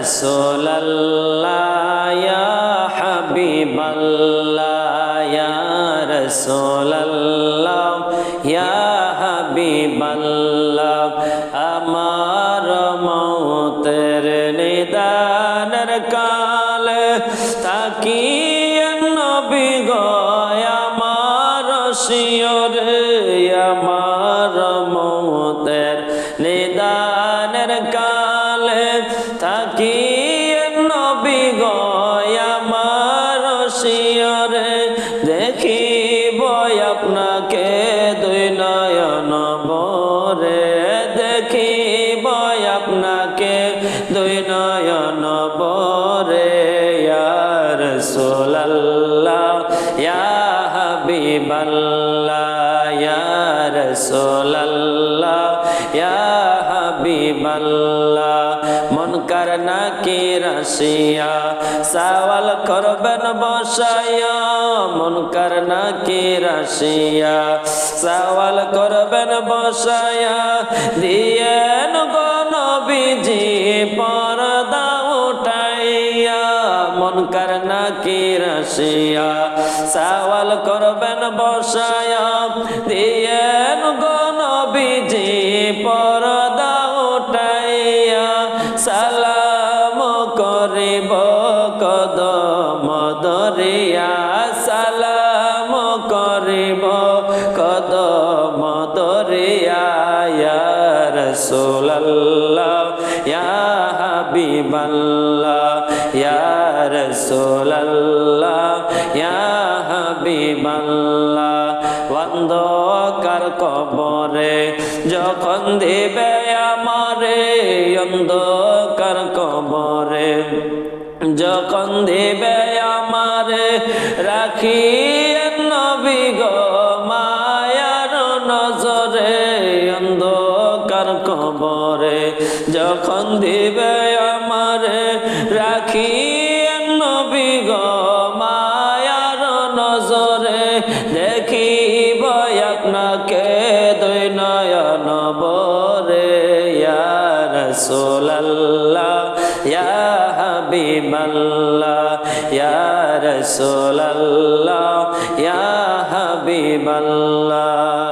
রাসূলুল্লাহ ইয়া হাবিবাল্লাহ ইয়া রাসূলুল্লাহ ইয়া হাবিবাল্লাহ আমার মওতের নিদানের কালে তাকিয়ে নবী গো আমার শিয়রে আমার মওতের নিদানের কালে তাকিয়ে নবী গো আমার শিয়রে দেখিব আপনাকে দুই নয়ন ভরে দেখিব আপনাকে দুই নয়ন ভরে ইয়া রাসূলুল্লাহ ইয়া হাবিবাল্লাহ ইয়া রাসূলুল্লাহ ইয়া হাবিবাল্লাহ মুনকার নাকির আসিয়া সওয়াল করবেন বসায়া মুনকার নাকির আসিয়া সওয়াল করবেন বসায়া দিয়েন গো নবীজি পর্দা উঠাইয়া মুনকার নাকির আসিয়া সওয়াল করবেন বসায়া দিয়েন গো নবীজি পর্দা উঠাইয়া সালাম করিব কদম দরিয়া সালাম করিব কদম দরিয়া ইয়া রাসূলুল্লাহ ইয়া হাবিবাল্লাহ ইয়া রাসূলুল্লাহ ইয়া হাবিবাল্লাহ অন্ধকার কবরে যখন দিবে আমারে অন্ধকার কবরে যখন দিবে আমারে রাখি নবী গো মায়ার নজরে অন্ধকার কবরে যখন দিবে আমারে রাখি নবী গো মায়ার নজরে দেখিব আপনাকে দুই নয়ন ভরে ইয়া রাসূলুল্লাহ ইয়া হাবিবাল্লাহ ইয়া রাসূলুল্লাহ ইয়া হাবিবাল্লাহ